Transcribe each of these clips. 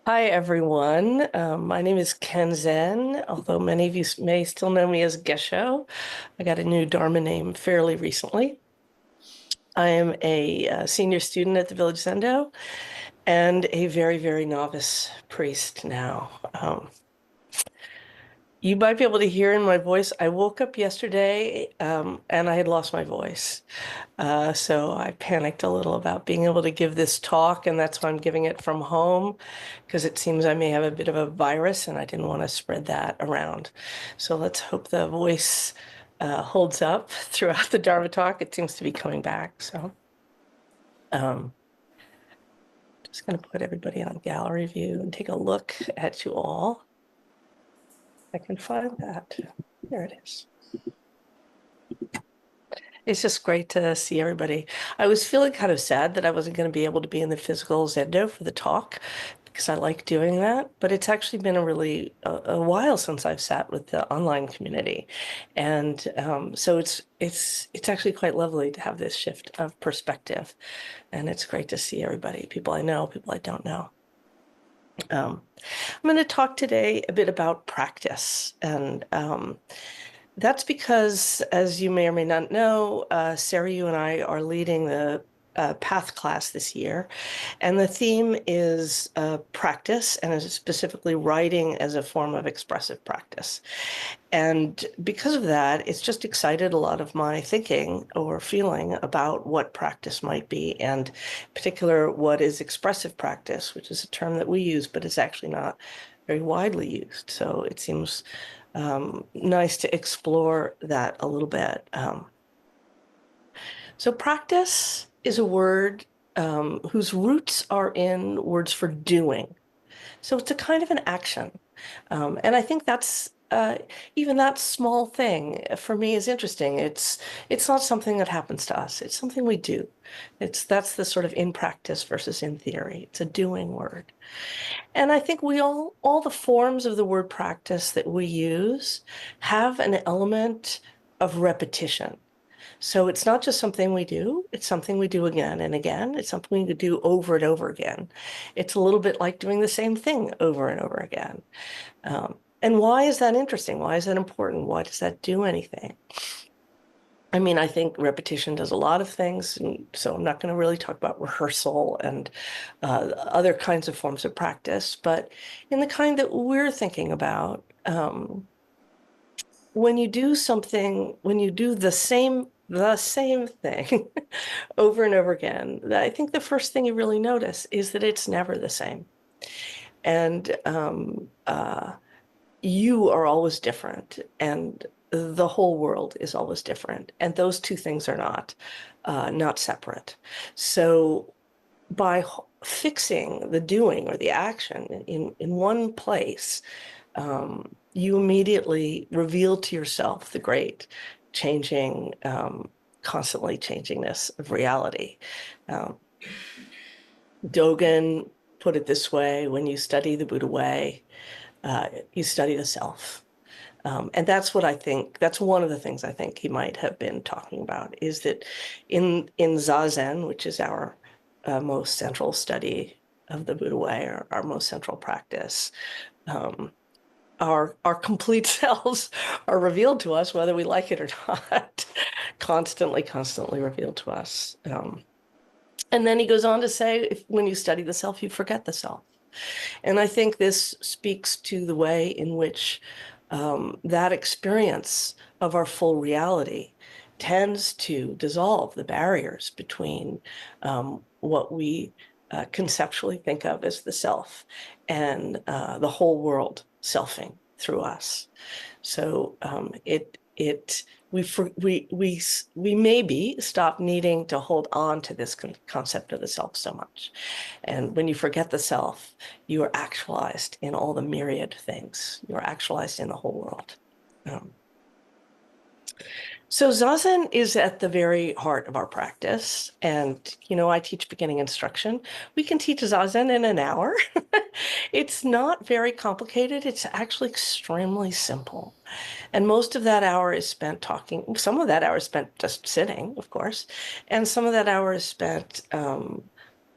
Hi, everyone. My name is Kenzen, although many of you may still know me as Gesho. I got a new Dharma name fairly recently. I am a senior student at the Village Zendo and a very, very novice priest now. You might be able to hear in my voice, I woke up yesterday and I had lost my voice. So I panicked a little about being able to give this talk, and that's why I'm giving it from home, because it seems I may have a bit of a virus and I didn't want to spread that around. So let's hope the voice holds up throughout the Dharma talk. It seems to be coming back. So um, just going to put everybody on gallery view and take a look at you all. I can find that. There it is. It's just great to see everybody. I was feeling kind of sad that I wasn't going to be able to be in the physical Zendo for the talk because I like doing that. But it's actually been a while since I've sat with the online community, and so it's actually quite lovely to have this shift of perspective, and it's great to see everybody, people I know, people I don't know. I'm going to talk today a bit about practice, and that's because, as you may or may not know, Sarah, you and I are leading the Path class this year, and the theme is practice, and is specifically writing as a form of expressive practice. And because of that, it's just excited a lot of my thinking or feeling about what practice might be, and in particular, what is expressive practice, which is a term that we use, but it's actually not very widely used. So it seems nice to explore that a little bit. So practice is a word whose roots are in words for doing. So it's a kind of an action. And I think that's even that small thing for me is interesting. It's not something that happens to us. It's something we do. That's the sort of in practice versus in theory. It's a doing word. And I think all the forms of the word practice that we use have an element of repetition. So it's not just something we do, it's something we do again and again. It's something we do over and over again. It's a little bit like doing the same thing over and over again. And why is that interesting? Why is that important? Why does that do anything? I mean, I think repetition does a lot of things, and so I'm not going to really talk about rehearsal and other kinds of forms of practice, but in the kind that we're thinking about, when you do something, when you do the same thing over and over again, I think the first thing you really notice is that it's never the same. And you are always different, and the whole world is always different. And those two things are not separate. So by fixing the doing or the action in one place, you immediately reveal to yourself the great changing, constantly changingness of reality. Um, Dogen put it this way: when you study the Buddha way, you study the self. And that's what I think, that's one of the things I think he might have been talking about, is that in zazen, which is our most central study of the Buddha way, or our most central practice, um, our complete selves are revealed to us, whether we like it or not, constantly revealed to us. And then he goes on to say, when you study the self, you forget the self. And I think this speaks to the way in which that experience of our full reality tends to dissolve the barriers between what we conceptually think of as the self and the whole world selfing through us. So we maybe stop needing to hold on to this concept of the self so much. And when you forget the self, you are actualized in all the myriad things. You're actualized in the whole world. So zazen is at the very heart of our practice. And, I teach beginning instruction. We can teach zazen in an hour. It's not very complicated. It's actually extremely simple. And most of that hour is spent talking. Some of that hour is spent just sitting, of course. And some of that hour is spent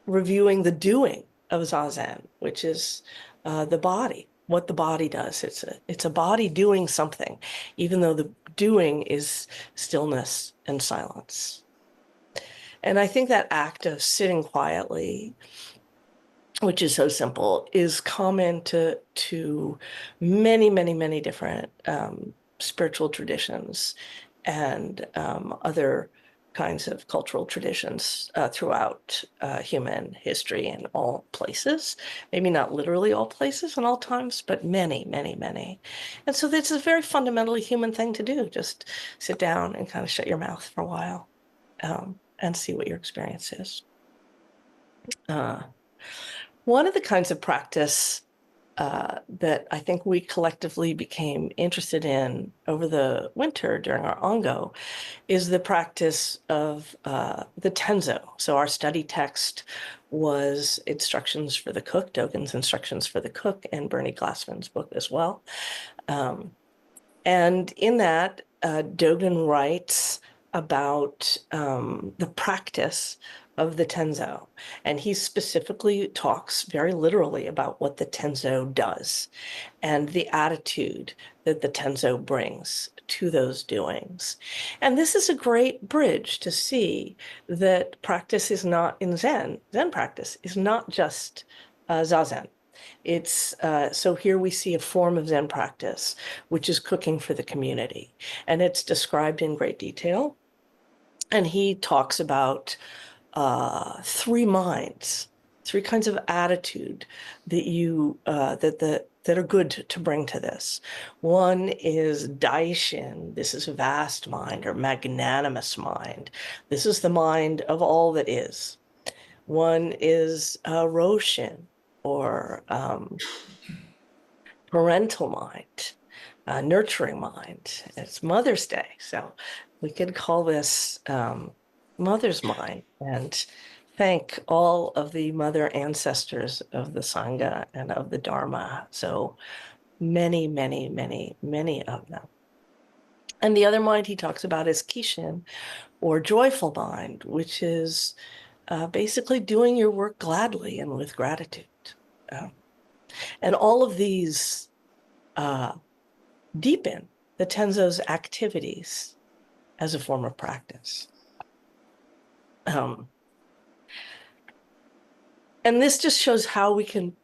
reviewing the doing of zazen, which is the body, what the body does. It's a body doing something, even though the doing is stillness and silence. And I think that act of sitting quietly, which is so simple, is common to many, many, many different spiritual traditions and other kinds of cultural traditions throughout human history in all places. Maybe not literally all places and all times, but many, many, many. And so this is a very fundamentally human thing to do. Just sit down and kind of shut your mouth for a while and see what your experience is. One of the kinds of practice that I think we collectively became interested in over the winter during our ongo is the practice of the tenzo. So our study text was Instructions for the Cook, Dogen's Instructions for the Cook, and Bernie Glassman's book as well. And in that, Dogen writes about the practice of the tenzo. And he specifically talks very literally about what the tenzo does and the attitude that the tenzo brings to those doings. And this is a great bridge to see that practice is not in Zen. Zen practice is not just zazen. It's so here we see a form of Zen practice, which is cooking for the community. And it's described in great detail. And he talks about three minds, three kinds of attitude that that are good to bring to this. One is Daishin. This is a vast mind or magnanimous mind. This is the mind of all that is. One is Roshin or parental mind, nurturing mind. It's Mother's Day, so we could call this Mother's Mind and thank all of the mother ancestors of the Sangha and of the Dharma. So many, many, many, many of them. And the other mind he talks about is Kishin, or joyful mind, which is basically doing your work gladly and with gratitude. And all of these deepen the Tenzo's activities as a form of practice. And this just shows how we can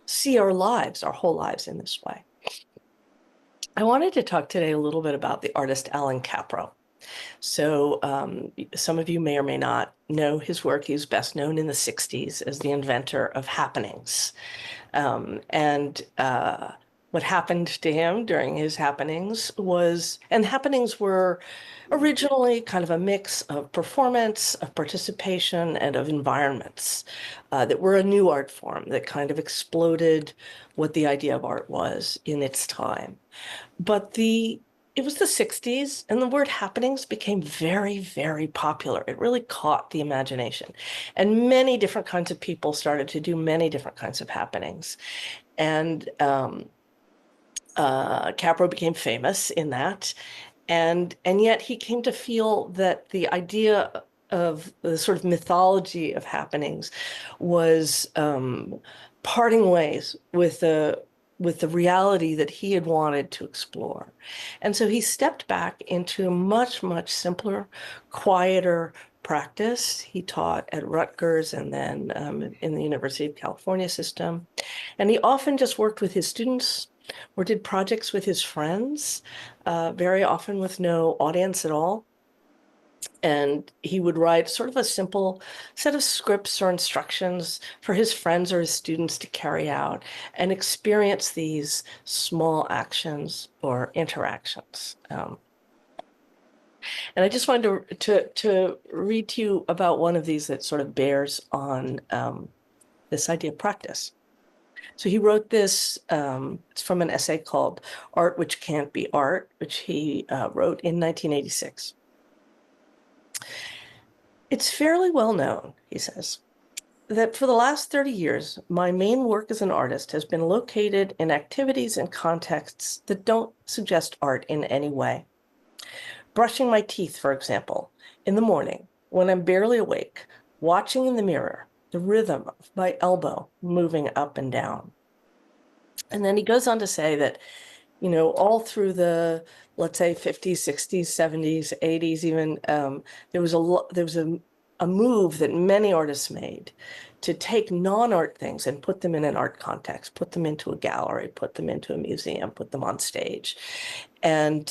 see our lives, our whole lives in this way. I wanted to talk today a little bit about the artist Allan Kaprow. So some of you may or may not know his work. He was best known in the 60s as the inventor of happenings. What happened to him during his happenings was, and happenings were originally kind of a mix of performance, of participation, and of environments that were a new art form that kind of exploded what the idea of art was in its time. But it was the 60s, and the word happenings became very, very popular. It really caught the imagination. And many different kinds of people started to do many different kinds of happenings. And Kaprow became famous in that. And yet he came to feel that the idea of the sort of mythology of happenings was parting ways with the reality that he had wanted to explore. And so he stepped back into a much, much simpler, quieter practice. He taught at Rutgers and then in the University of California system. And he often just worked with his students or did projects with his friends, very often with no audience at all. And he would write sort of a simple set of scripts or instructions for his friends or his students to carry out and experience these small actions or interactions. And I just wanted to read to you about one of these that sort of bears on this idea of practice. So he wrote this, it's from an essay called Art Which Can't Be Art, which he wrote in 1986. It's fairly well known, he says, that for the last 30 years, my main work as an artist has been located in activities and contexts that don't suggest art in any way. Brushing my teeth, for example, in the morning, when I'm barely awake, watching in the mirror, the rhythm of my elbow moving up and down. And then he goes on to say that, all through the, let's say, 50s, 60s, 70s, 80s, even, there was a move that many artists made to take non-art things and put them in an art context, put them into a gallery, put them into a museum, put them on stage. And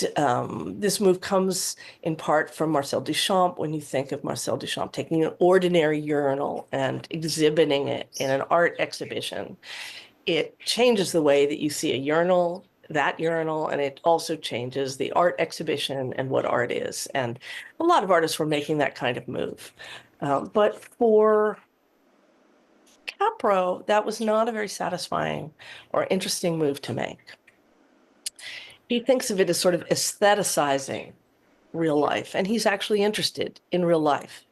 this move comes in part from Marcel Duchamp. When you think of Marcel Duchamp taking an ordinary urinal and exhibiting it in an art exhibition, it changes the way that you see a urinal, that urinal, and it also changes the art exhibition and what art is. And a lot of artists were making that kind of move. But for Kaprow, that was not a very satisfying or interesting move to make. He thinks of it as sort of aestheticizing real life, and he's actually interested in real life.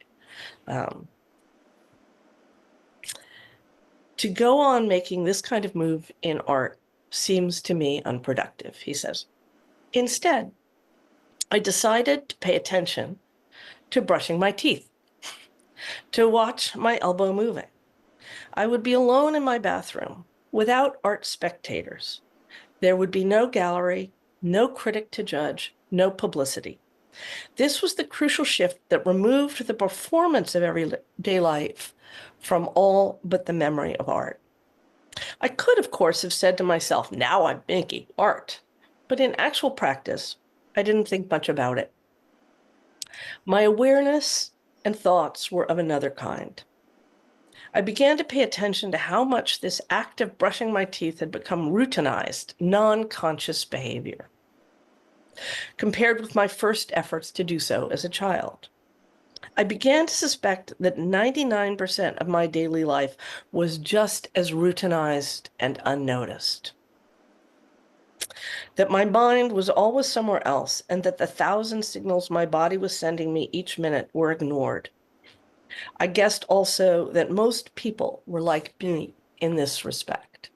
To go on making this kind of move in art seems to me unproductive, he says. Instead, I decided to pay attention to brushing my teeth, to watch my elbow moving. I would be alone in my bathroom without art spectators. There would be no gallery, no critic to judge, no publicity. This was the crucial shift that removed the performance of everyday life from all but the memory of art. I could, of course, have said to myself, now I'm making art. But in actual practice, I didn't think much about it. My awareness and thoughts were of another kind. I began to pay attention to how much this act of brushing my teeth had become routinized, non-conscious behavior, compared with my first efforts to do so as a child. I began to suspect that 99% of my daily life was just as routinized and unnoticed. That my mind was always somewhere else, and that the 1,000 signals my body was sending me each minute were ignored. I guessed also that most people were like me in this respect.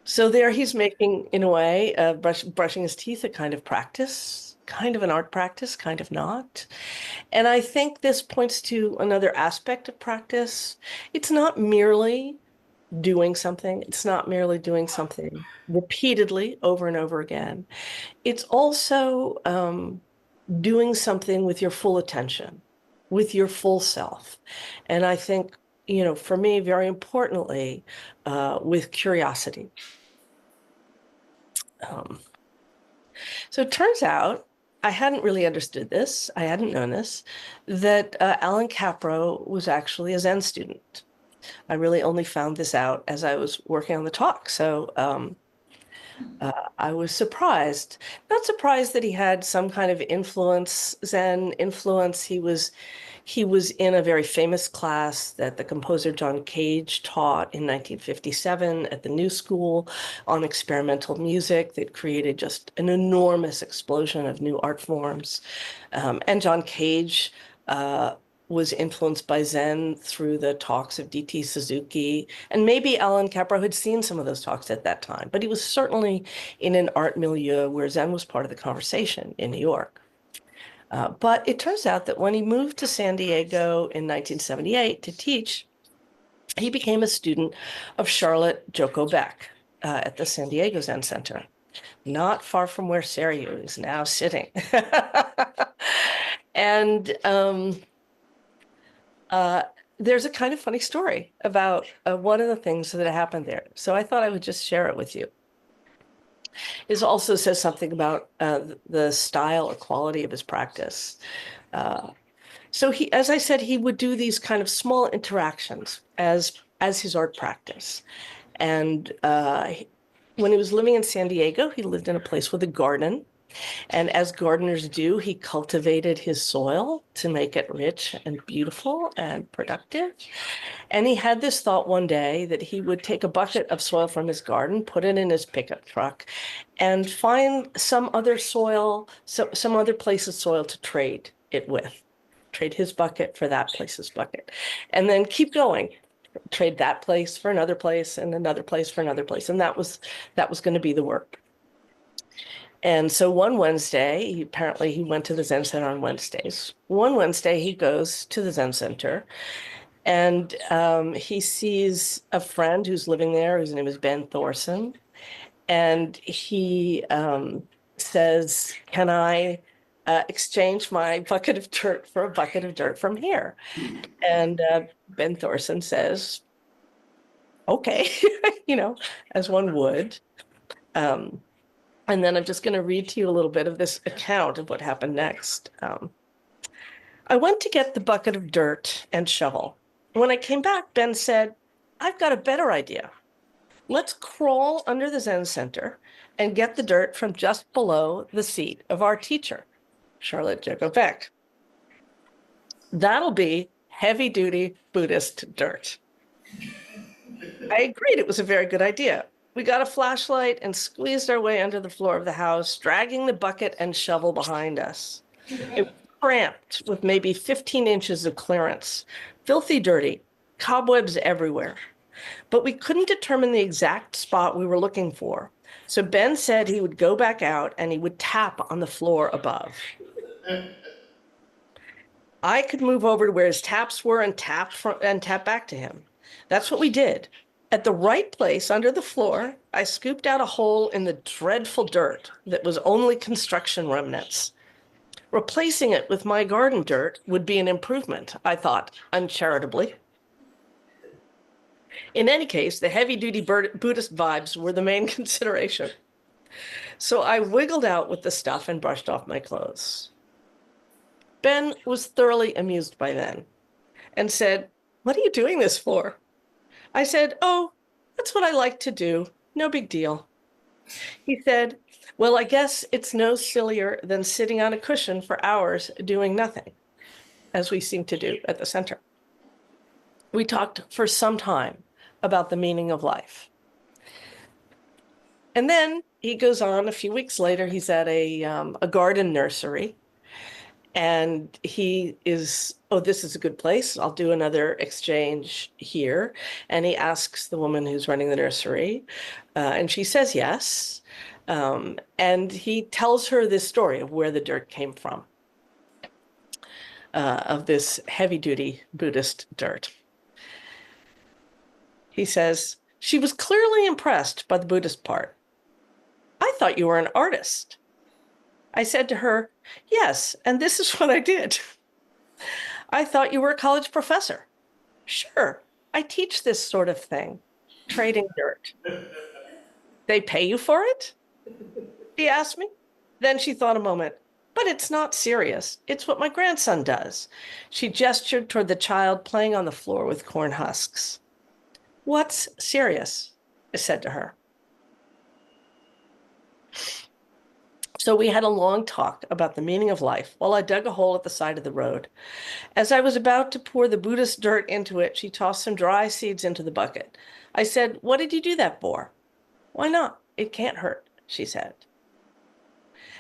So there he's making, in a way, brushing his teeth a kind of practice, kind of an art practice, kind of not. And I think this points to another aspect of practice. It's not merely doing something. It's not merely doing something repeatedly over and over again. It's also doing something with your full attention, with your full self. And I think, for me, very importantly, with curiosity. So it turns out, I hadn't really understood this, I hadn't known this, that Allan Kaprow was actually a Zen student. I really only found this out as I was working on the talk. So I was surprised, not surprised that he had some kind of influence, Zen influence. He was in a very famous class that the composer John Cage taught in 1957 at the New School on experimental music that created just an enormous explosion of new art forms. And John Cage was influenced by Zen through the talks of D.T. Suzuki. And maybe Allan Kaprow had seen some of those talks at that time, but he was certainly in an art milieu where Zen was part of the conversation in New York. But it turns out that when he moved to San Diego in 1978 to teach, he became a student of Charlotte Joko Beck at the San Diego Zen Center, not far from where Seryu is now sitting. And there's a kind of funny story about one of the things that happened there. So I thought I would just share it with you. It also says something about the style or quality of his practice. So he, as I said, he would do these kind of small interactions as his art practice. And when he was living in San Diego, he lived in a place with a garden. And as gardeners do, he cultivated his soil to make it rich and beautiful and productive. And he had this thought one day that he would take a bucket of soil from his garden, put it in his pickup truck, and find some other soil, some other place's soil to trade it with. Trade his bucket for that place's bucket. And then keep going. Trade that place for another place and another place for another place. And that was going to be the work. And so one Wednesday, apparently he went to the Zen Center on Wednesdays. One Wednesday, he goes to the Zen Center and he sees a friend who's living there, whose name is Ben Thorson. And he says, "Can I exchange my bucket of dirt for a bucket of dirt from here?" And Ben Thorson says, "Okay," as one would. Um, and then I'm just going to read to you a little bit of this account of what happened next. I went to get the bucket of dirt and shovel. When I came back, Ben said, "I've got a better idea. Let's crawl under the Zen Center and get the dirt from just below the seat of our teacher, Charlotte Jacobek. That'll be heavy-duty Buddhist dirt." I agreed it was a very good idea. We got a flashlight and squeezed our way under the floor of the house, dragging the bucket and shovel behind us. It was cramped with maybe 15 inches of clearance, filthy dirty, cobwebs everywhere. But we couldn't determine the exact spot we were looking for. So Ben said he would go back out and he would tap on the floor above. I could move over to where his taps were and tap back to him. That's what we did. At the right place under the floor, I scooped out a hole in the dreadful dirt that was only construction remnants. Replacing it with my garden dirt would be an improvement, I thought, uncharitably. In any case, the heavy-duty Buddhist vibes were the main consideration. So I wiggled out with the stuff and brushed off my clothes. Ben was thoroughly amused by then and said, "What are you doing this for?" I said, "Oh, that's what I like to do. No big deal." He said, "Well, I guess it's no sillier than sitting on a cushion for hours doing nothing, as we seem to do at the center." We talked for some time about the meaning of life. And then he goes on, a few weeks later, he's at a garden nursery. And he is, "Oh, this is a good place. I'll do another exchange here." And he asks the woman who's running the nursery, and she says yes. And he tells her this story of where the dirt came from, of this heavy-duty Buddhist dirt. He says, "She was clearly impressed by the Buddhist part. I thought you were an artist." I said to her, "Yes, and this is what I did." "I thought you were a college professor." "Sure, I teach this sort of thing, trading dirt." "They pay you for it?" she asked me. Then she thought a moment. "But it's not serious. It's what my grandson does." She gestured toward the child playing on the floor with corn husks. "What's serious?" I said to her. So we had a long talk about the meaning of life while I dug a hole at the side of the road. As I was about to pour the Buddhist dirt into it, she tossed some dry seeds into the bucket. I said, "What did you do that for?" "Why not? It can't hurt," she said.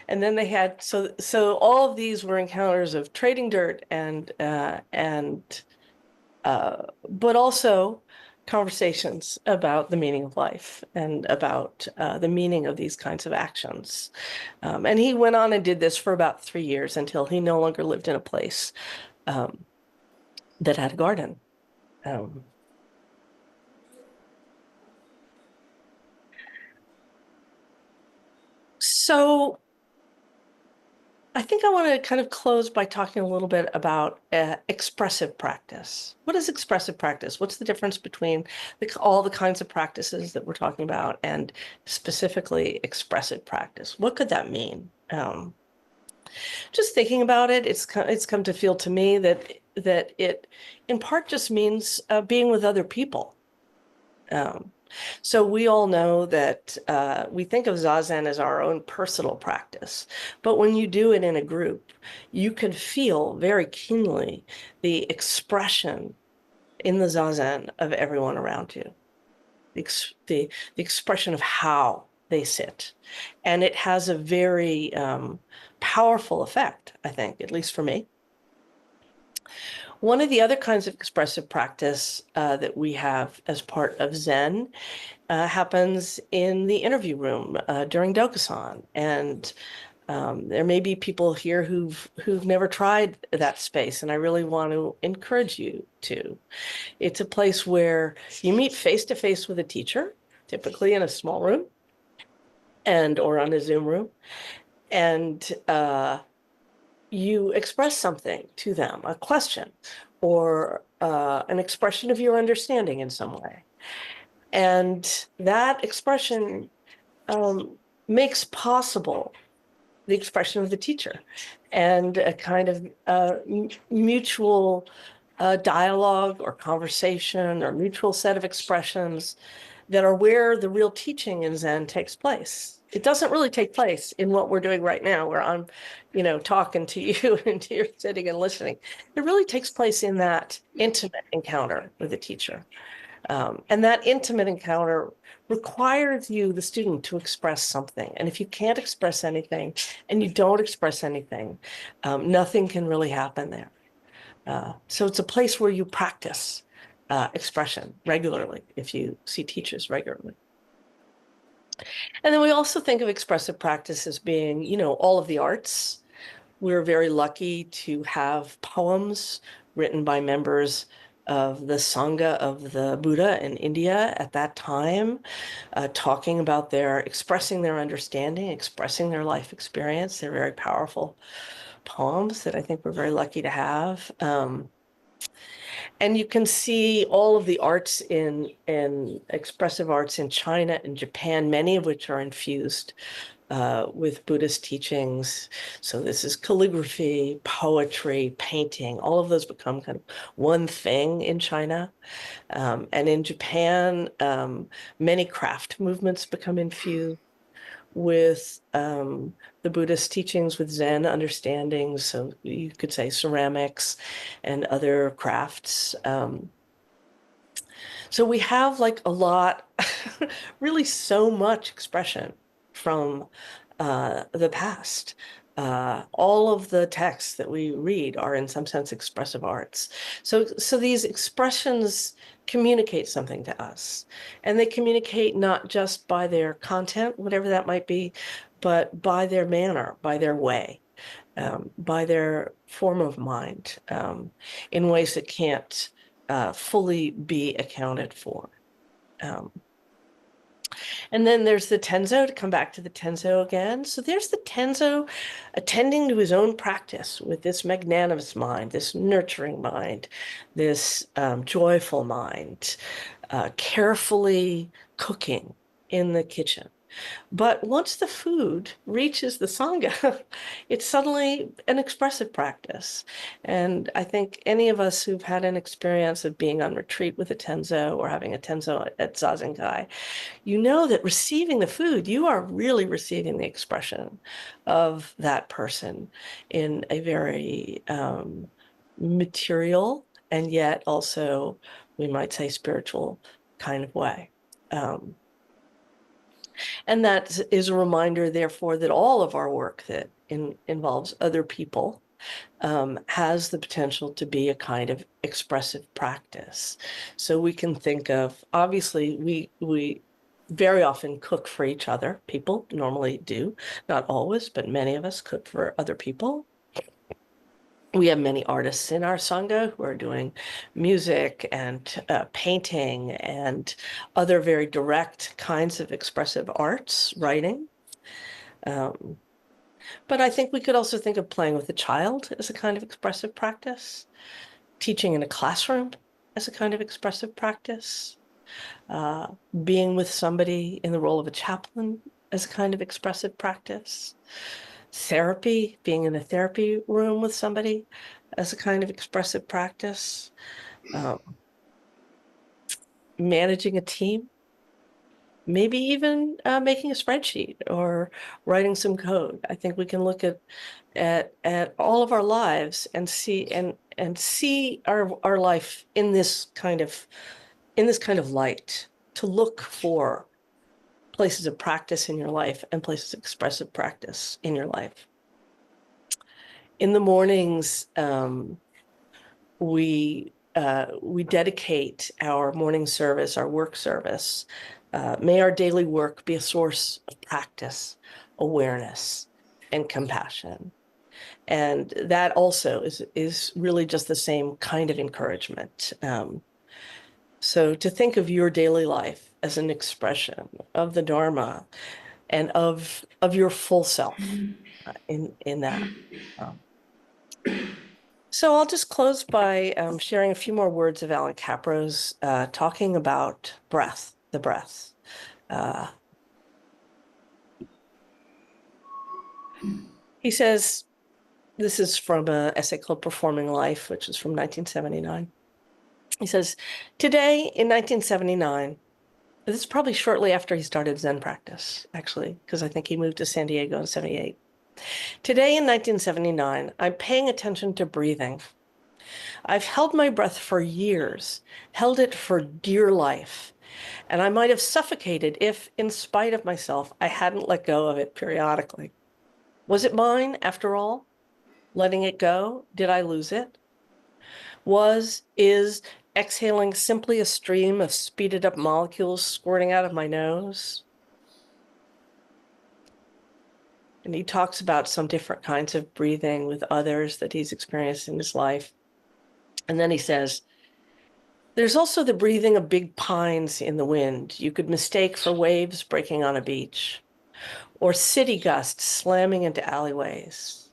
And then they had, so all of these were encounters of trading dirt but also conversations about the meaning of life and about the meaning of these kinds of actions. And he went on and did this for about 3 years until he no longer lived in a place that had a garden. So I think I want to kind of close by talking a little bit about expressive practice. What is expressive practice? What's the difference between all the kinds of practices that we're talking about and specifically expressive practice? What could that mean? Just thinking about it, it's come to feel to me that it in part just means being with other people. So we all know that we think of zazen as our own personal practice, but when you do it in a group, you can feel very keenly the expression in the zazen of everyone around you, the expression of how they sit. And it has a very powerful effect, I think, at least for me. One of the other kinds of expressive practice that we have as part of Zen happens in the interview room during Dokusan. And there may be people here who've never tried that space, and I really want to encourage you to. It's a place where you meet face to face with a teacher, typically in a small room and or on a Zoom room, and you express something to them, a question or an expression of your understanding in some way. And that expression makes possible the expression of the teacher and a kind of mutual dialogue or conversation or mutual set of expressions that are where the real teaching in Zen takes place. It doesn't really take place in what we're doing right now, where I'm, talking to you and you're sitting and listening. It really takes place in that intimate encounter with the teacher. And that intimate encounter requires you, the student, to express something. And if you can't express anything and you don't express anything, nothing can really happen there. So it's a place where you practice expression regularly if you see teachers regularly. And then we also think of expressive practice as being, all of the arts. We're very lucky to have poems written by members of the Sangha of the Buddha in India at that time, talking about expressing their understanding, expressing their life experience. They're very powerful poems that I think we're very lucky to have. And you can see all of the arts in expressive arts in China and Japan, many of which are infused with Buddhist teachings. So this is calligraphy, poetry, painting, all of those become kind of one thing in China. And in Japan, many craft movements become infused with the Buddhist teachings, with Zen understandings. So you could say ceramics and other crafts. So we have like a lot, really so much expression from the past. All of the texts that we read are in some sense expressive arts. So these expressions communicate something to us. And they communicate not just by their content, whatever that might be, but by their manner, by their way, by their form of mind, in ways that can't fully be accounted for. And then there's the Tenzo, to come back to the Tenzo again. So there's the Tenzo attending to his own practice with this magnanimous mind, this nurturing mind, this joyful mind, carefully cooking in the kitchen. But once the food reaches the Sangha, it's suddenly an expressive practice. And I think any of us who've had an experience of being on retreat with a Tenzo or having a Tenzo at Zazen, you know that receiving the food, you are really receiving the expression of that person in a very material and yet also, we might say, spiritual kind of way. And that is a reminder, therefore, that all of our work that involves other people has the potential to be a kind of expressive practice. So we can think of, obviously, we very often cook for each other. People normally do, not always, but many of us cook for other people. We have many artists in our Sangha who are doing music and painting and other very direct kinds of expressive arts, writing. But I think we could also think of playing with a child as a kind of expressive practice, teaching in a classroom as a kind of expressive practice, being with somebody in the role of a chaplain as a kind of expressive practice, therapy, being in a therapy room with somebody as a kind of expressive practice, managing a team, maybe even making a spreadsheet or writing some code. I think we can look at all of our lives and see our life in this kind of light, to look for places of practice in your life and places of expressive practice in your life. In the mornings, we dedicate our morning service, our work service. May our daily work be a source of practice, awareness, and compassion. And that also is really just the same kind of encouragement. So to think of your daily life as an expression of the Dharma and of your full self in that. Um, so I'll just close by sharing a few more words of Allan Kaprow's talking about breath, the breath. He says, this is from an essay called Performing Life, which is from 1979. He says, today in 1979, this is probably shortly after he started Zen practice, actually, because I think he moved to San Diego in 78. Today in 1979, I'm paying attention to breathing. I've held my breath for years, held it for dear life, and I might have suffocated if, in spite of myself, I hadn't let go of it periodically. Was it mine, after all? Letting it go, did I lose it? Is exhaling simply a stream of speeded up molecules squirting out of my nose? And he talks about some different kinds of breathing with others that he's experienced in his life. And then he says, there's also the breathing of big pines in the wind you could mistake for waves breaking on a beach, or city gusts slamming into alleyways,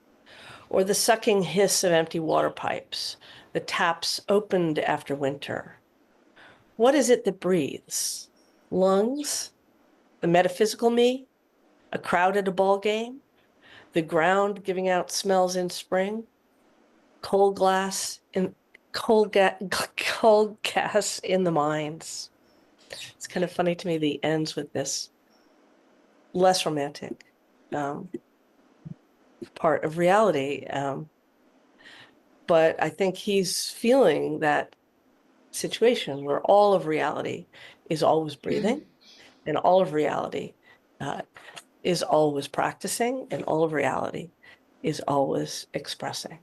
or the sucking hiss of empty water pipes, the taps opened after winter. What is it that breathes? Lungs? The metaphysical me? A crowd at a ball game? The ground giving out smells in spring? Cold glass in cold gas in the mines. It's kind of funny to me that he ends with this less romantic part of reality. But I think he's feeling that situation where all of reality is always breathing, and all of reality is always practicing, and all of reality is always expressing.